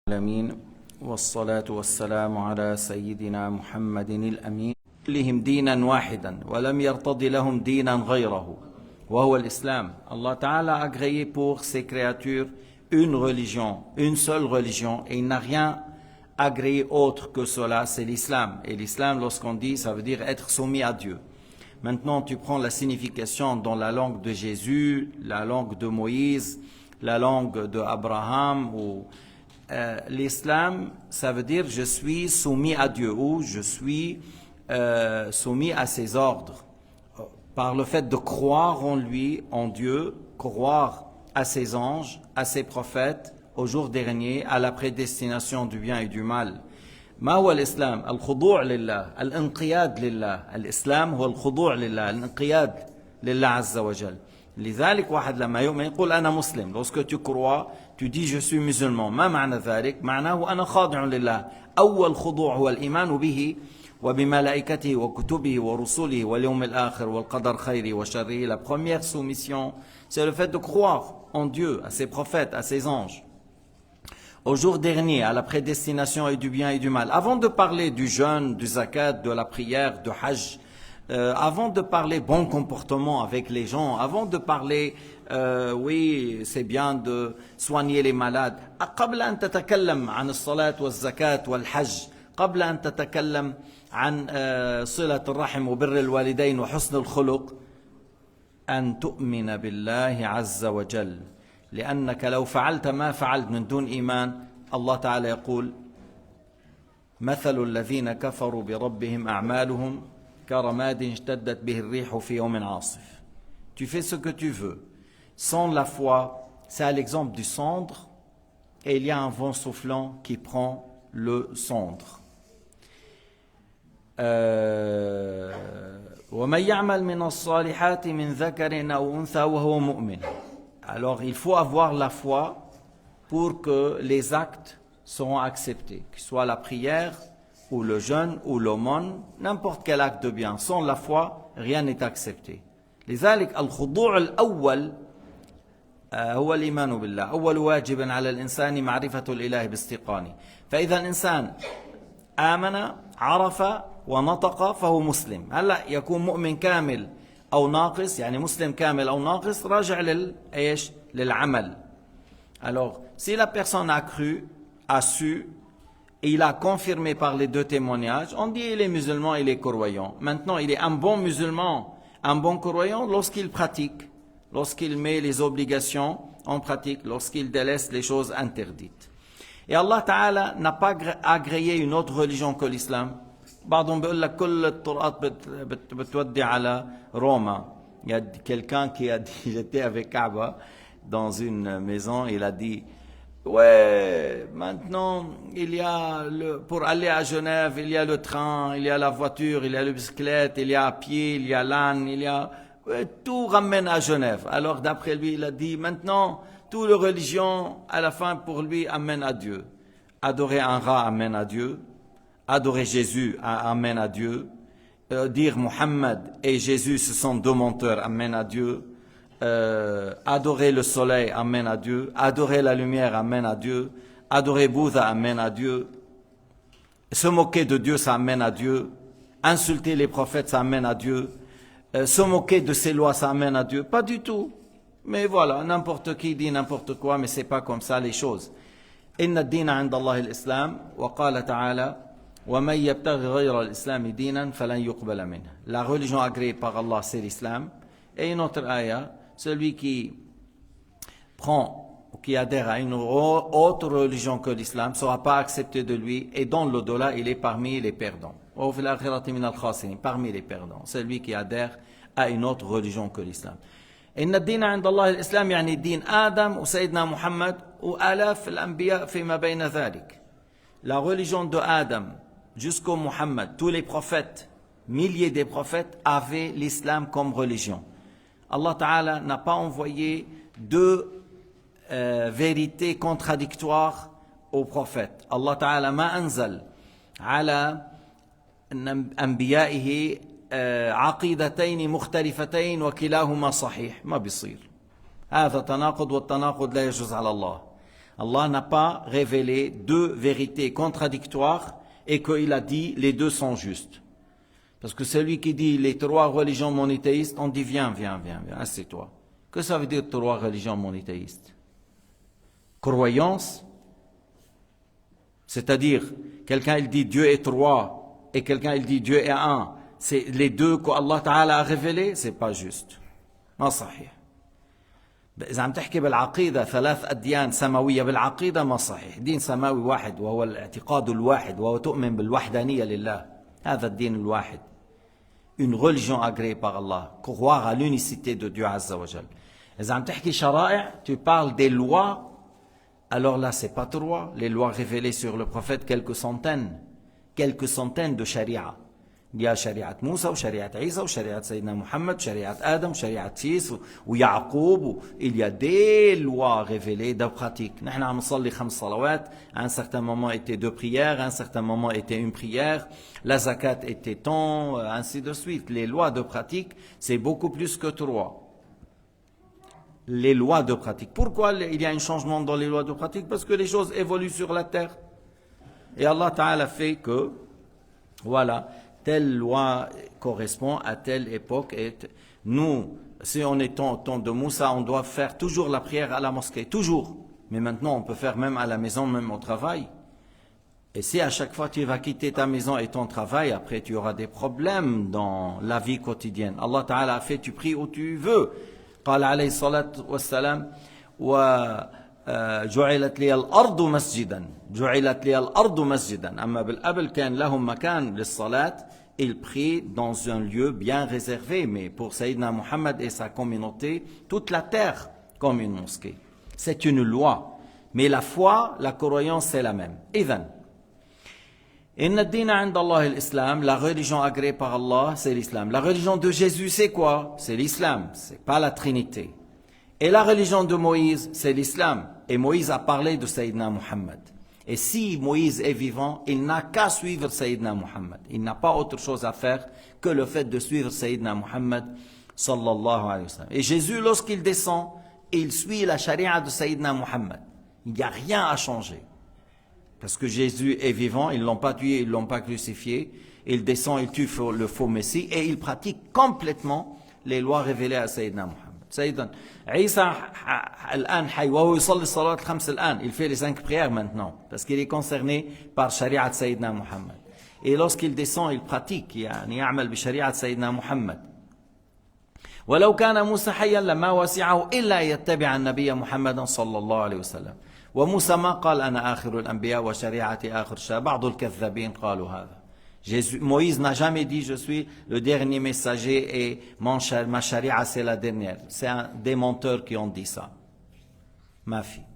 العالمين والصلاة والسلام على سيدنا محمد الأمين لهم دينا واحدا ولم يرتضي لهم دينا غيره وهو الإسلام. Allah Ta'ala a agréé pour ses créatures une religion, une seule religion, et il n'a rien agréé autre que cela, c'est l'islam. Et l'islam, lorsqu'on dit, ça veut dire être soumis à Dieu. Maintenant, tu prends la signification dans la langue de Jésus, la langue de Moïse, la langue d'Abraham ou l'islam, ça veut dire je suis soumis à Dieu ou je suis soumis à ses ordres. Par le fait de croire en lui, en Dieu, croire à ses anges, à ses prophètes, au jour dernier, à la prédestination du bien et du mal. ما هو الإسلام؟ الخضوع لله، الانقياد لله. الإسلام هو الخضوع لله، الانقياد لله عز وجل. لذلك واحد لما يؤمن يقول أنا مسلم. Lorsque tu crois, tu dis je suis musulman. ما معنى ذلك؟ معناه أنا خاضع لله. أول خضوع هو الإيمان به وبملائكته وكتبه ورسله واليوم الآخر والقدر خيره وشره. La première soumission, c'est le fait de croire en Dieu, à ses prophètes, à ses anges, au jour dernier, à la prédestination et du bien et du mal. Avant de parler du jeûne, du zakat, de la prière, du hajj, avant de parler bon comportement avec les gens, avant de parler, oui, c'est bien de soigner les malades. قبل أن تتكلم عن الصلاة والزكاة والحج، قبل أن تتكلم عن صلة الرحم وبر الوالدين وحسن الخلق، أن تؤمن بالله عز وجل. لأنك لو فعلت ما فعلت من دون إيمان، الله تعالى يقول مثل الذين كفروا بربهم أعمالهم كرماد اشتدت به الريح في يوم عاصف. Tu fais ce que tu veux. Sans la foi, c'est à l'exemple du cendre, et il y a un vent soufflant qui prend le cendre. وَمَنْ يَعْمَلْ مِنَ الصَّالِحَاتِ مِنْ ذَكَرٍ أَوْ أُنْثَى وَهُوَ مُؤْمِنٌ. Alors il faut avoir la foi pour que les actes seront acceptés, que ce soit la prière ou le jeûne ou l'aumône, n'importe quel acte de bien. Sans la foi, rien n'est accepté. لذلك الخضوع الأول هو الإيمان بالله. أول واجب على الإنسان معرفة الإله باستيقانه. فإذا الإنسان آمن عرف ونطق فهو مسلم. هلا يكون مؤمن كامل أو ناقص، يعني مسلم كامل أو ناقص، راجع للعمل. Alors, si la personne a cru, a su, et il a confirmé par les deux témoignages, on dit il est musulman, il est croyant. Maintenant, il est un bon musulman, un bon croyant lorsqu'il pratique, lorsqu'il met les obligations en pratique, lorsqu'il délaisse les choses interdites. Et Allah Ta'ala n'a pas agréé une autre religion que l'islam. بعضهم بيقول لك كل الطرقات بتودي على روما. Il y a quelqu'un qui a dit, j'étais avec Kaaba dans une maison, il a dit ouais, maintenant il y a pour aller à Genève, il y a le train, il y a la voiture, il y a la bicyclette, il y a à pied, il y a l'âne, il y a tout ramène à Genève. Alors d'après lui, il a dit maintenant toute la religion à la fin pour lui amène à Dieu. Adorer un rat amène à Dieu. Adorer Jésus amène à Dieu. Dire Mohammed et Jésus ce sont deux menteurs amène à Dieu. Adorer le soleil amène à Dieu. Adorer la lumière amène à Dieu. Adorer Bouddha amène à Dieu. Se moquer de Dieu ça amène à Dieu. Insulter les prophètes ça amène à Dieu. Se moquer de ses lois ça amène à Dieu. Pas du tout. Mais voilà, n'importe qui dit n'importe quoi, mais c'est pas comme ça les choses. إن الدين عند الله الإسلام وقال تعالى وَمَنْ يَبْتَغِ غَيْرَ الْإِسْلَامِ دِينًا فَلَنْ يُقْبَلَ مِنْهُ. La religion agréée par Allah, c'est l'islam. Et une autre ayah, celui qui prend ou qui adhère à une autre religion que l'islam ne sera pas accepté de lui, et dans l'au-delà, il est parmi les perdants. وَفِي الْآخِرَةِ مِنَ الْخَاسِرِينَ. Parmi les perdants, celui qui adhère à une autre religion que l'islam. إن الدين عند الله الإسلام يعني دين آدم وسيدنا محمد وآلاف الأنبياء فيما بين ذلك. La religion de Adam jusqu'au Muhammad, tous les prophètes, milliers des prophètes avaient l'islam comme religion. Allah Ta'ala n'a pas envoyé deux vérités contradictoires aux prophètes. Allah Ta'ala ma anzal ala anbiyaihi عقيدتين مختلفتين وكلاهما صحيح ما بيصير. هذا تناقض والتناقض لا يجوز على الله. Allah n'a pas révélé deux vérités contradictoires et qu'il a dit les deux sont justes. Parce que celui qui dit les trois religions monothéistes, on dit viens, assieds-toi. Que ça veut dire trois religions monothéistes? Croyance, c'est-à-dire quelqu'un il dit Dieu est trois et quelqu'un il dit Dieu est un. C'est les deux qu'Allah Ta'ala a révélés, c'est pas juste. ما صحيح. إذا عم تحكي بالعقيدة ثلاث أديان سماوية بالعقيدة ما صحيح. دين سماوي واحد وهو الاعتقاد الواحد وهو تؤمن بالوحدانية لله. هذا الدين الواحد. Une religion agréée par Allah. Croire à l'unicité de Dieu Azza wa Jal. إذا عم تحكي شرائع, tu parles des lois. Alors là, c'est pas trois. Les lois révélées sur le prophète, quelques centaines de sharia. Il y a shariat Moussa, ou shariat Isa, ou shariat Sayyidina Muhammad, shariat Adam, shariat Sis, ou Yaqub. Il y a des lois révélées de pratiques. Nous avons salli 5 salawat. À un certain moment était 2 prières, à un certain moment était 1 prière. La zakat était tant, ainsi de suite. Les lois de pratique, c'est beaucoup plus que 3. Les lois de pratique. Pourquoi il y a un changement dans les lois de pratique? Parce que les choses évoluent sur la terre. Et Allah Ta'ala fait que, voilà, telle loi correspond à telle époque. Et nous, si on est au temps de Moussa, on doit faire toujours la prière à la mosquée, toujours. Mais maintenant, on peut faire même à la maison, même au travail. Et si à chaque fois tu vas quitter ta maison et ton travail, après tu auras des problèmes dans la vie quotidienne. Allah Ta'ala a fait, tu pries où tu veux. قال عليه الصلاة والسلام وجعلت لي الأرض مسجدا جعلت لي الأرض مسجدا أما بالقبل كان لهم مكان للصلاة. Ils prient dans un lieu bien réservé, mais pour Sayyidina Muhammad et sa communauté, toute la terre comme une mosquée. C'est une loi, mais la foi, la croyance, c'est la même. إذن إن الدين عند الله الإسلام, la religion agréée par Allah, c'est l'islam. La religion de Jésus, c'est quoi? C'est l'islam, c'est pas la Trinité. Et la religion de Moïse, c'est l'islam. Et Moïse a parlé de Sayyidina Muhammad. Et si Moïse est vivant, il n'a qu'à suivre Sayyidina Muhammad. Il n'a pas autre chose à faire que le fait de suivre Sayyidina Muhammad sallallahu alayhi wa sallam. Et Jésus, lorsqu'il descend, il suit la charia de Sayyidina Muhammad. Il n'y a rien à changer. Parce que Jésus est vivant, ils ne l'ont pas tué, ils ne l'ont pas crucifié. Il descend, il tue le faux Messie et il pratique complètement les lois révélées à Sayyidina Muhammad. Sayyidina Isa al-an hay wa huwa yusalli salat al-khams al-an. Il fait les 5 prières maintenant parce qu'il est concerné par Shari'at Sayyidina Muhammad. Et lorsqu'il descend, il pratique, يعني يعمل بشريعة سيدنا محمد. ولو كان موسى حيا لما وسعه إلا يتبع النبي محمد صلى الله عليه وسلم. وموسى ما قال أنا آخر الأنبياء وشريعتي آخر شيء. بعض الكذابين قالوا هذا. Moïse n'a jamais dit je suis le dernier messager et ma charia c'est la dernière. C'est des menteurs qui ont dit ça. Ma fille.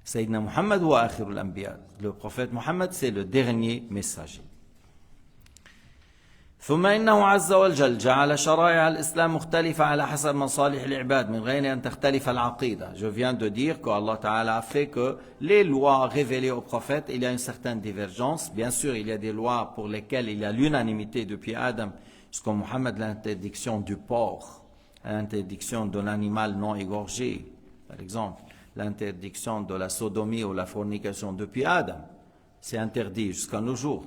Sayyidina Muhammad wa akhirul anbiya. Le prophète Muhammad c'est le dernier messager. ثم إنه عز وجل جعل شرائع الإسلام مختلفة على حسب مصالح العباد من غير أن تختلف العقيدة. Je viens de dire que Allah Ta'ala a fait que les lois révélées au prophète, il y a une certaine divergence. Bien sûr, il y a des lois pour lesquelles il y a l'unanimité depuis Adam jusqu'à Muhammad, l'interdiction du porc, l'interdiction de l'animal non égorgé, par exemple, l'interdiction de la sodomie ou la fornication depuis Adam. C'est interdit jusqu'à nos jours.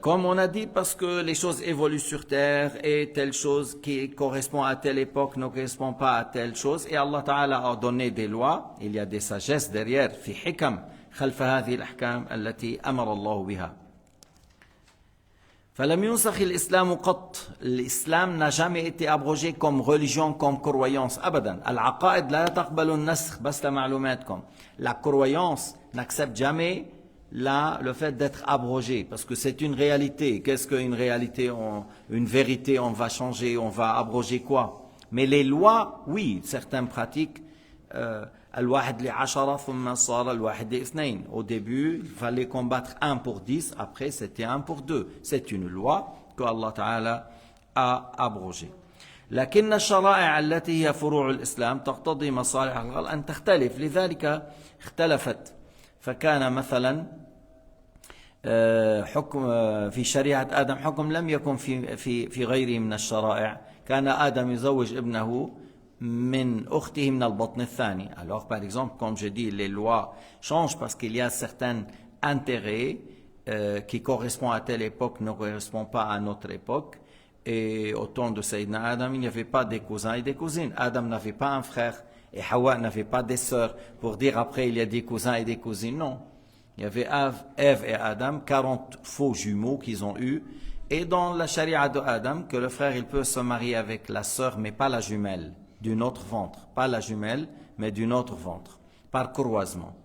Comme on a dit, parce que les choses évoluent sur terre et telle chose qui correspond à telle époque ne correspond pas à telle chose et Allah Ta'ala a donné des lois, il y a des sagesses derrière في حكم خلف هذه الأحكام التي أمر الله بها. فلم ينسخ الإسلام قط. L'islam n'a jamais été abrogé comme religion, comme croyance. أبدا. العقائد لا تقبل النسخ بس لمعلوماتكم. La croyance n'accepte jamais le fait d'être abrogé, parce que c'est une réalité. Qu'est-ce qu'une réalité? Une vérité, on va changer, on va abroger quoi? Mais les lois, oui, certaines pratiques, al-wahid li 'ashara thumma sara al-wahid li 2. Au début, il fallait combattre 1 pour 10, après c'était 1 pour 2. C'est une loi que Allah Ta'ala a abrogée. لكن الشرائع التي هي فروع الإسلام تقتضي مصالح الخلق أن تختلف. لذلك اختلفت. فكان مثلا حكم في شريعة آدم حكم لم يكن في غيره من الشرائع. كان آدم يزوج ابنه من أخته من البطن الثاني. Alors par exemple, comme je dis, les lois changent parce qu'il y a certains intérêts qui correspondent à telle époque ne correspondent pas à notre époque. Et au temps de Sayyidina Adam, il n'y avait pas des cousins et des cousines. Adam n'avait pas un frère et Hawa n'avait pas des sœurs. Pour dire après il y a des cousins et des cousines, non. Il y avait Ève et Adam, 40 faux jumeaux qu'ils ont eus. Et dans la charia de Adam, que le frère il peut se marier avec la sœur, mais pas la jumelle, d'un autre ventre. Pas la jumelle, mais d'un autre ventre, par croisement.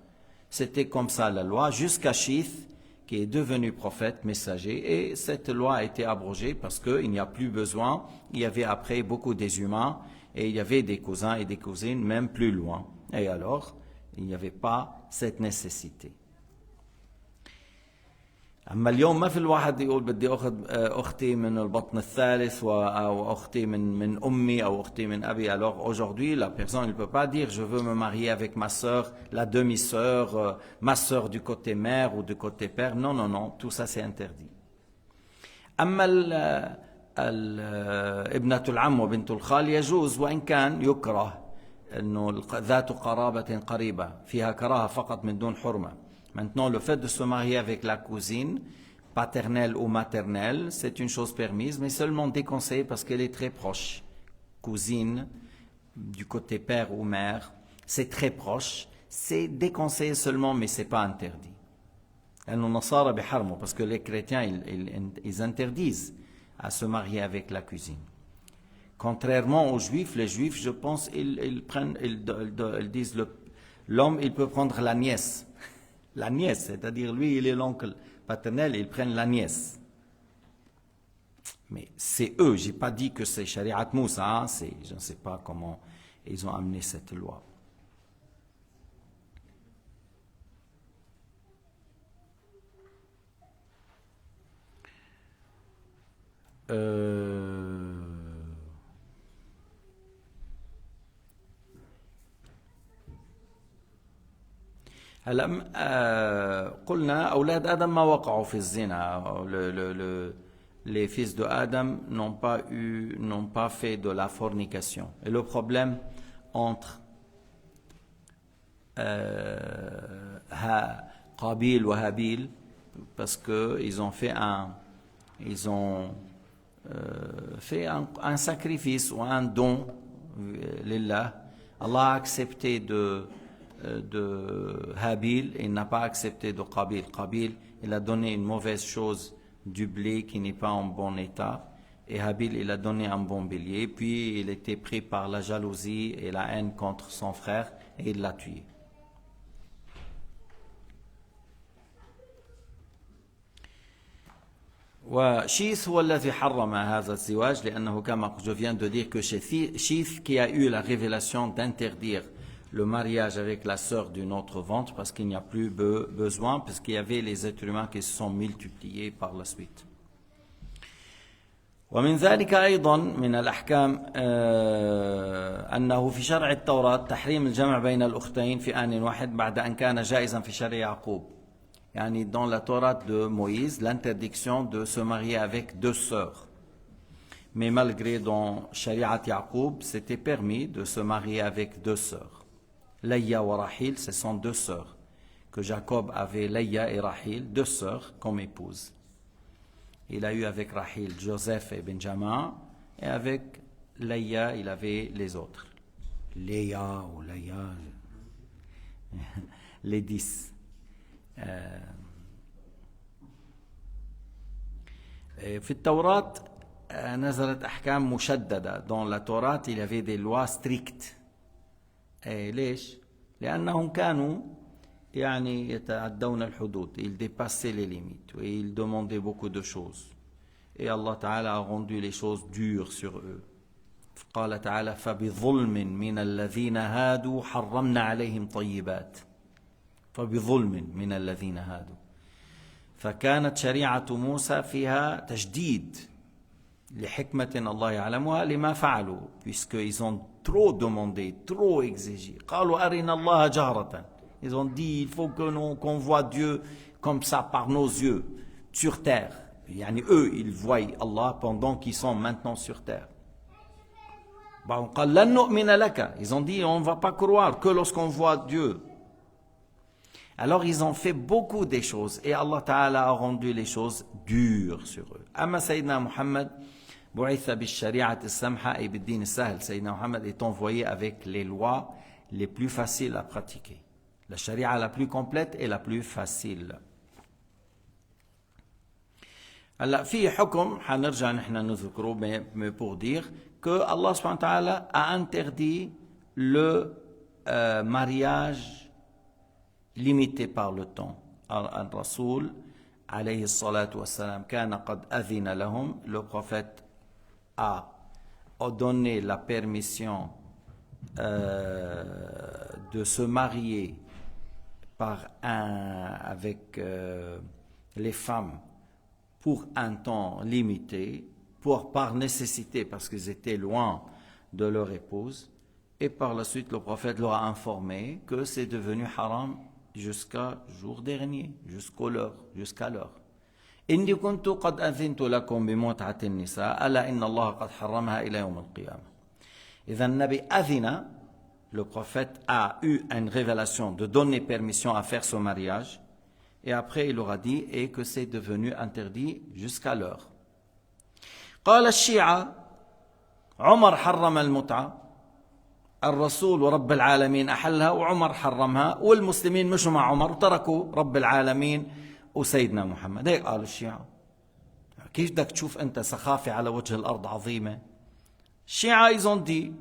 C'était comme ça la loi, jusqu'à Shith, qui est devenu prophète, messager, et cette loi a été abrogée parce qu'il n'y a plus besoin. Il y avait après beaucoup des humains, et il y avait des cousins et des cousines, même plus loin. Et alors, il n'y avait pas cette nécessité. أما اليوم ما في الواحد يقول بدي أخذ أختي من البطن الثالث أو أختي من أمي أو أختي من أبي. Alors aujourd'hui, la personne ne peut pas dire je veux me marier avec ma sœur, la demi-sœur, ma sœur du côté mère ou du côté père. Non, non, non, tout ça c'est interdit. أما ابنة العم وبنت الخال يجوز وإن كان يكره إنه ذات قرابة قريبة فيها كراهة فقط من دون حرمة. Maintenant, le fait de se marier avec la cousine, paternelle ou maternelle, c'est une chose permise, mais seulement déconseillée parce qu'elle est très proche. Cousine, du côté père ou mère, c'est très proche. C'est déconseillé seulement, mais ce n'est pas interdit. Parce que les chrétiens, ils interdisent à se marier avec la cousine. Contrairement aux juifs, les juifs, je pense, ils disent l'homme, il peut prendre la nièce. La nièce, c'est-à-dire lui, il est l'oncle paternel, ils prennent la nièce. Mais c'est eux, je n'ai pas dit que c'est Shariat Moussa, hein, je ne sais pas comment ils ont amené cette loi. هلا قلنا أولاد آدم ما وقعوا في الزنا. Les fils de Adam n'ont pas fait de la fornication. Et le problème entre Qabil ou Habil, parce que ils ont fait un sacrifice ou un don lillah. Allah a accepté de Habil, il n'a pas accepté de Qabil. Qabil, il a donné une mauvaise chose, du blé qui n'est pas en bon état, et Habil, il a donné un bon bélier, puis il était pris par la jalousie et la haine contre son frère, et il l'a tué. وشيث هو الذي حرم هذا الزواج لأنه كما je viens de dire que Shith qui a eu la révélation d'interdire le mariage avec la sœur d'un autre ventre parce qu'il n'y a plus besoin, parce qu'il y avait les êtres humains qui se sont multipliés par la suite. ومن ذلك أيضا من الأحكام أنه في شرع التوراة تحريم الجمع بين الأختين في آن واحد بعد أن كان جائزا في شرع يعقوب. يعني dans la Torah de Moïse, l'interdiction de se marier avec deux sœurs. Mais malgré dans Shariat Yaqub, c'était permis de se marier avec deux sœurs. Leïa et Rahil, ce sont deux sœurs. Que Jacob avait Leïa et Rahil, deux sœurs comme épouses. Il a eu avec Rahil Joseph et Benjamin, et avec Leïa, il avait les autres. Léa ou Leïa, les 10. في التوراة نزلت أحكام مشددة. Dans la Torah, il y avait des lois strictes. ليش؟ لأنهم كانوا يعني يتعدون الحدود. Ils dépassaient les limites et ils demandaient beaucoup de choses. Et Allah Ta'ala a rendu les choses dures sur eux. قال تعالى فبظلم من الذين هادوا حرمنا عليهم طيبات. فبظلم من الذين هادوا. فكانت شريعة موسى فيها تشديد لحكمة الله يعلمها لما فعلوا, puisqu'ils ont trop demandé, trop exigé. قالوا أرنا الله جهرة. Ils ont dit il faut qu'on voit Dieu comme ça par nos yeux sur terre. Yani eux ils voient Allah pendant qu'ils sont maintenant sur terre. Bon, قال لن نؤمن لك. Ils ont dit on ne va pas croire que lorsqu'on voit Dieu. Alors ils ont fait beaucoup des choses et Allah Ta'ala a rendu les choses dures sur eux. أما سيدنا محمد بعث بالشريعة السمحة أي بالدين السهل. سيدنا Muhammad est envoyé avec les lois les plus faciles à pratiquer. La sharia la plus complète et la plus facile. هلا في حكم حنرجع نحن نذكره mais pour dire que Allah subhanahu wa ta'ala a interdit le mariage limité par le temps. Al-Rasoul alayhi salatu wassalam kana qad adhina lahum. Le prophète a donné la permission de se marier avec les femmes pour un temps limité, par nécessité, parce qu'ils étaient loin de leur épouse. Et par la suite, le prophète leur a informé que c'est devenu haram jusqu'à jour dernier, jusqu'à l'heure. إني كنت قد أذنت لكم بمتعة النساء ألا إن الله قد حرمها إلى يوم القيامة. إذا النبي أذن, le prophète a eu une révélation de donner permission à faire ce mariage. Et après, il leur a dit et que c'est devenu interdit jusqu'à l'heure. قال الشيعة عمر حرم المتعة. الرسول ورب العالمين أحلها وعمر حرمها والمسلمين مشوا مع عمر وتركوا رب العالمين وسيدنا محمد. هيك قالوا الشيعة. كيف بدك تشوف أنت سخافة على وجه الأرض عظيمة؟ الشيعة ils ont dit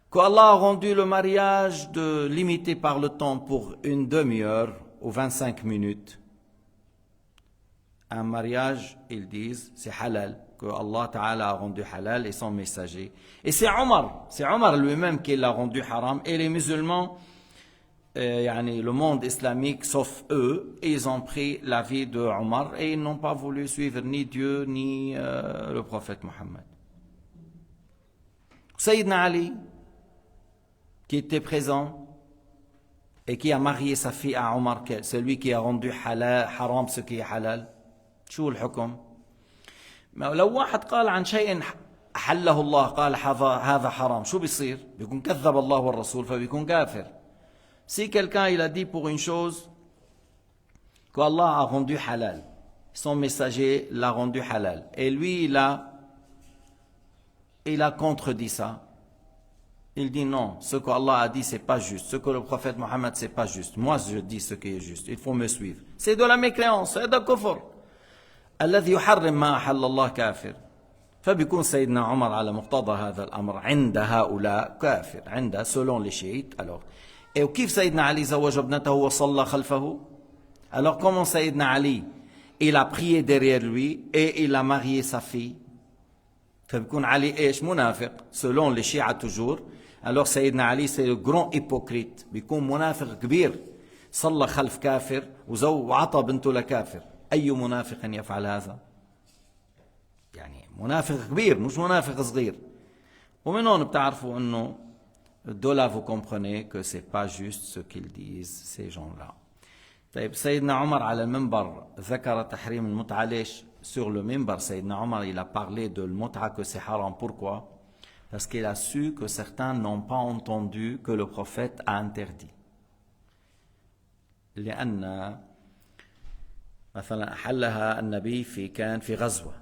que Allah a rendu le mariage limité par le temps pour une demi-heure ou 25 minutes. Un mariage, ils disent, c'est halal, que Allah Ta'ala a rendu halal et son messager. Et c'est Omar lui-même qui l'a rendu haram. Et les musulmans, le monde islamique, sauf eux, ils ont pris l'avis de Omar et ils n'ont pas voulu suivre ni Dieu ni le prophète Mohammed. Sayyidina Ali, qui était présent, et qui a marié sa fille à Omar, celui qui a rendu haram ce qui est halal. شو الحكم؟ لو واحد قال عن شيء حله الله قال هذا حرام شو بيصير؟ بيكون كذب الله والرسول فبيكون كافر. Si quelqu'un il a dit pour une chose qu'Allah a rendu halal, son messager l'a rendu halal, et lui il a contredit ça. Il dit non, ce que Allah a dit c'est pas juste, ce que le prophète Mohammed c'est pas juste. Moi je dis ce qui est juste, il faut me suivre. C'est de la mécréance, c'est de kufr. الذي يحرم ما أحل الله كافر. فبيكون سيدنا عمر على مقتضى هذا الأمر عند هؤلاء كافر. عند selon les chiites. Alors, et كيف سيدنا علي زوج ابنته وصلى خلفه? Alors comment سيدنا علي il a prié derrière lui et il a marié sa fille? فبيكون علي ايش؟ منافق selon les chiites toujours. Alors سيدنا علي c'est le grand hypocrite. بيكون منافق كبير. صلى خلف كافر وعطى بنته لكافر. أي منافق يفعل هذا؟ يعني منافق كبير مش منافق صغير. ومن هون بتعرفوا انه de là vous comprenez que c'est pas juste ce qu'ils disent ces gens-là. طيب سيدنا عمر على المنبر ذكر تحريم المتعة. ليش؟ sur le minbar سيدنا عمر il a parlé de المتعة que c'est haram. Pourquoi? Parce qu'il a su que certains n'ont pas entendu que le prophète a interdit. لأن مثلا أحلها النبي كان في غزوة.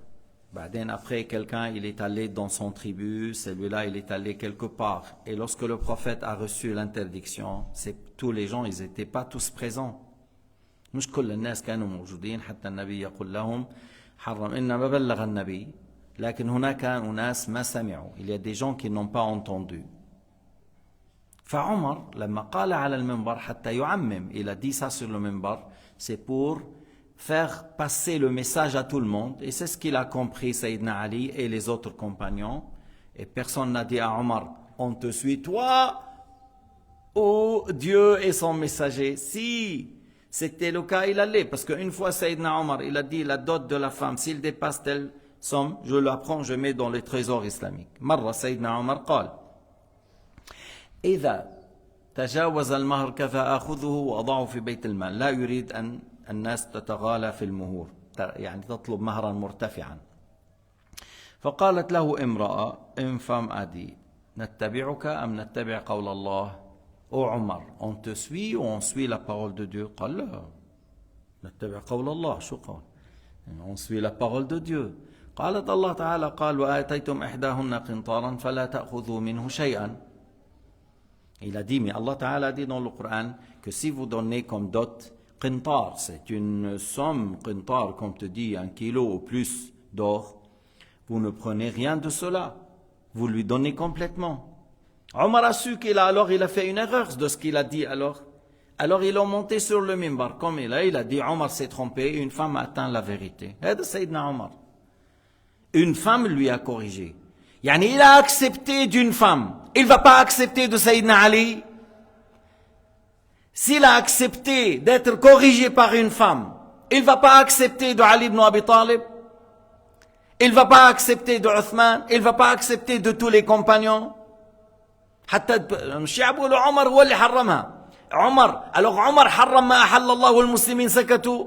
بعدين après quelqu'un il est allé dans son tribu, celui-là il est allé quelque part. Et lorsque le prophète a reçu l'interdiction, tous les gens ils étaient pas tous présents. مش كل الناس كانوا موجودين حتى النبي يقول لهم حرم. إنما بلغ النبي لكن هناك أناس ما سمعوا. Il y a des gens qui n'ont pas entendu. فعمر لما قال على المنبر حتى يعمم, il a dit ça sur le minbar, c'est pour faire passer le message à tout le monde. Et c'est ce qu'il a compris Sayyidina Ali et les autres compagnons. Et personne n'a dit à Omar, on te suit toi ou Dieu et son messager. Si c'était le cas, il allait. Parce qu'une fois Sayyidina Omar, il a dit la dot de la femme, s'il dépasse telle somme, je la prends, je mets dans les trésors islamiques. مرة سيدنا عمر قال إذا تجاوز المهر كذا أخذه وأضعه في بيت المال. لا يريد أن الناس تتغالى في المهور, يعني تطلب مهرا مرتفعا. فقالت له امرأة, une femme a dit, نتبعك أم نتبع قول الله. Ô Omar, on te suit ou on suit la parole de Dieu? قال لا نتبع قول الله. شو قال؟ on suit la parole de Dieu. قالت الله تعالى قال وآتيتم إحداهن قنطارا فلا تأخذوا منه شيئا. Il a dit, mais Allah Ta'ala a dit dans le Coran que si vous donnez comme dot qintar, c'est une somme, qintar, comme te dit, 1 kilo ou plus d'or, vous ne prenez rien de cela. Vous lui donnez complètement. Omar a su qu'il a fait une erreur de ce qu'il a dit alors. Alors il a monté sur le mimbar, comme il a dit, Omar s'est trompé, une femme a atteint la vérité. C'est Sayyidina Omar. Une femme lui a corrigé. Yani il a accepté d'une femme. Il ne va pas accepter de Sayyidina Ali. S'il a accepté d'être corrigé par une femme, il ne va pas accepter de Ali ibn Abi Talib. Il ne va pas accepter de Uthman. Il ne va pas accepter de tous les compagnons. حتى الشيعة بيقولوا عمر هو اللي حرمها. عمر حرم ما أحل الله والمسلمين سكتوا.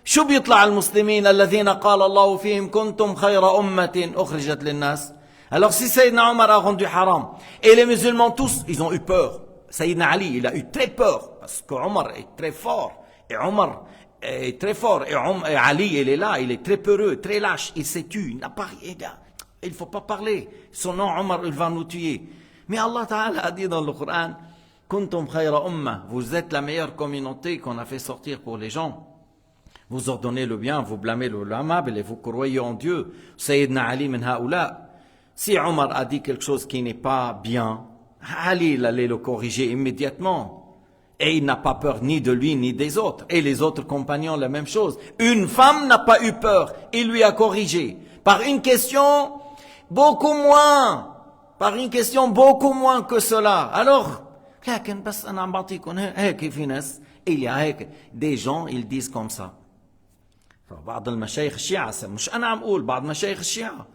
شو بيطلع المسلمين الذين قال الله فيهم كنتم خير أمة أخرجت للناس. Alors si Sayyidina Omar a rendu haram, et les musulmans tous, ils ont eu peur. Sayyidina Ali, il a eu très peur, parce que Omar est très fort, et Omar est très fort, et Ali, il est là, il est très peureux, très lâche, il s'est tué, il n'a pas rien, il ne faut pas parler, son nom Omar, il va nous tuer. Mais Allah Ta'ala a dit dans le Coran, Kuntum khayra umma, vous êtes la meilleure communauté qu'on a fait sortir pour les gens. Vous ordonnez le bien, vous blâmez l'amable et vous croyez en Dieu. Sayyidina Ali min haoula. Si Omar a dit quelque chose qui n'est pas bien, Ali il allait le corriger immédiatement. Et il n'a pas peur ni de lui ni des autres. Et les autres compagnons, la même chose. Une femme n'a pas eu peur. Il lui a corrigé. Par une question, beaucoup moins. Par une question, beaucoup moins que cela. Alors, il y a des gens, ils disent comme ça. بعض المشايخ الشيعة مش أنا عم أقول بعض مشايخ الشيعة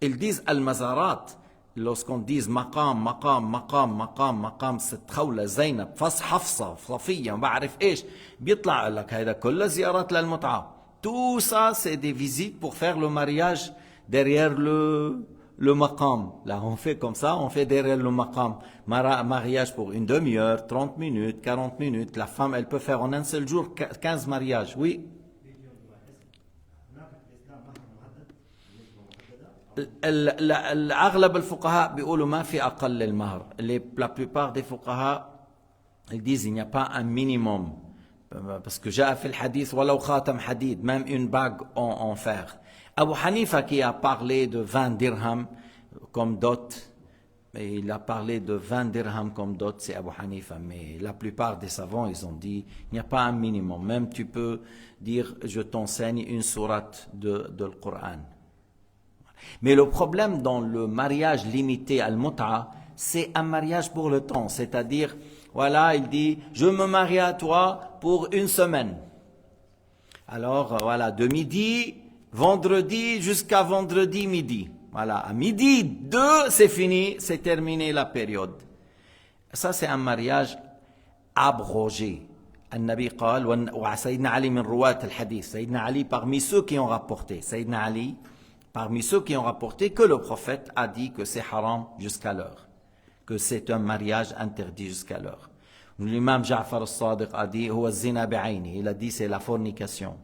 ils disent المزارات lorsqu'on dit مقام ست خولة زينب فص حفصة صفية ما بعرف إيش بيطلع لك هذا كله زيارات للمتعة. Tout ça c'est des visites pour faire le mariage derrière le maqam. Là on fait comme ça, on fait derrière le maqam mariage pour une demi-heure, 30 minutes, 40 minutes. La femme elle peut faire en un seul jour 15 mariages. Oui. الأغلب الفقهاء بيقولوا ما في أقل المهر. La plupart des fuqaha ils disent il n'y a pas un minimum parce que جاء في الحديث ولو خاتم حديد, même une bague en fer. Abu Hanifa qui a parlé de 20 dirhams comme dot, il a parlé de 20 dirhams comme dot, c'est Abu Hanifa, mais la plupart des savants ils ont dit il n'y a pas un minimum. Même tu peux dire je t'enseigne une sourate de le Coran. Mais le problème dans le mariage limité à al-mut'a, c'est un mariage pour le temps. C'est-à-dire, voilà, il dit, je me marie à toi pour une semaine. Alors, voilà, de midi, vendredi, jusqu'à vendredi midi. Voilà, à midi 2, c'est fini, c'est terminé la période. Ça, c'est un mariage abrogé. النبي قال وسيدنا علي من رواة الحديث. سيدنا علي parmi ceux qui ont rapporté. Sayyidina Ali parmi ceux qui ont rapporté que le prophète a dit que c'est haram jusqu'à l'heure, que c'est un mariage interdit jusqu'à l'heure. L'imam Ja'far al-Sadiq a dit il a dit c'est la fornication.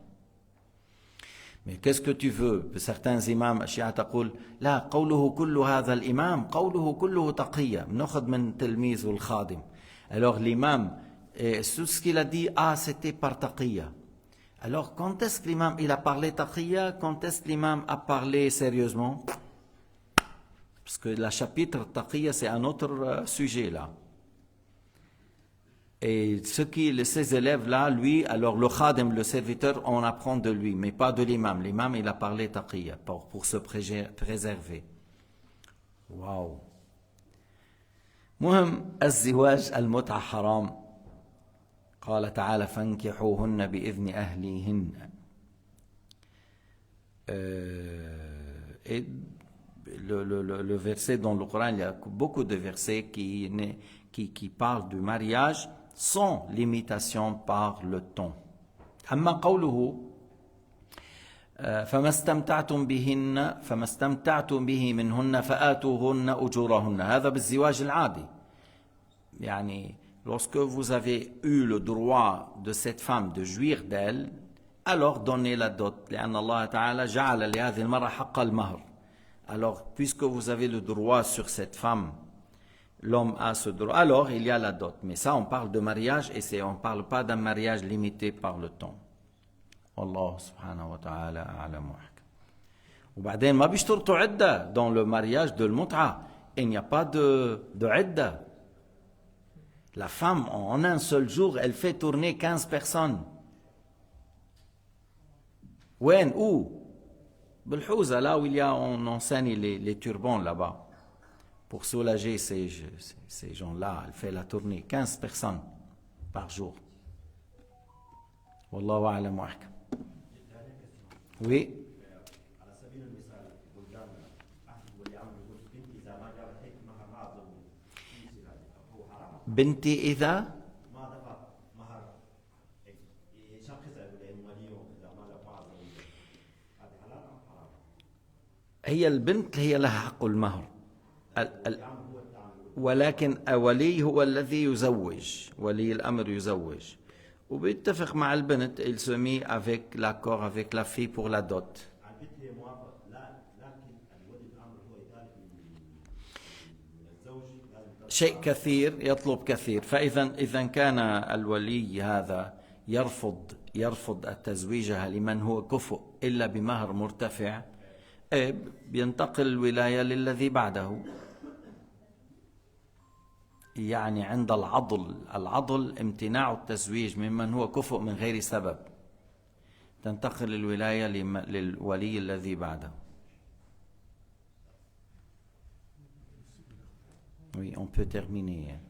Mais qu'est-ce que tu veux? Certains imams الشيعة تقول لا قوله كل هذا الإمام قوله كله تقية نأخذ من تلميذ الخادم. Alors l'imam, tout ce qu'il a dit, c'était par taqiyya. Alors, quand est-ce que l'imam il a parlé taqiyya? Quand est-ce que l'imam a parlé sérieusement? Parce que le chapitre taqiyya, c'est un autre sujet là. Et ces élèves-là, lui, alors le khadim, le serviteur, on apprend de lui, mais pas de l'imam. L'imam, il a parlé taqiyya pour se préserver. Waouh! مهم الزواج المتعة حرام. قال تعالى فانكحوهن بإذن أهليهن. Et le verset dans le Coran, il y a beaucoup de versets qui parlent du mariage sans limitation par le temps. أما قوله فما استمتعتم به منهن فآتوهن أجورهن. هذا بالزواج العادي. يعني lorsque vous avez eu le droit de cette femme de jouir d'elle, alors donnez la dot. لأن الله تعالى جعل لهذه المرأة حق المهر. Alors puisque vous avez le droit sur cette femme, l'homme a ce droit, alors il y a la dot. Mais ça, on parle de mariage et on ne parle pas d'un mariage limité par le temps. والله سبحانه وتعالى أعلم وأحكم. وبعدين ما بيشترطوا عدة dans le mariage de المتعة. Il n'y a pas de عدة. La femme, en un seul jour, elle fait tourner 15 personnes. وين où? بالحوزة, là où il y a, on enseigne les turbans là-bas. Pour soulager ces gens-là, elle fait la tournée. 15 personnes par jour. والله أعلم وأحكم. Oui. بنتي إذا هي البنت هي لها حق المهر، ولكن ولي هو الذي يزوج، ولي الأمر يزوج وبيتفق مع البنت. Il se met avec l'accord avec la fille pour la dot. شيء كثير يطلب كثير. فإذا كان الولي هذا يرفض التزويجها لمن هو كفؤ إلا بمهر مرتفع، بينتقل الولاية للذي بعده. يعني عند العضل امتناع التزويج ممن هو كفؤ من غير سبب، تنتقل الولاية للولي الذي بعده. Oui, on peut terminer.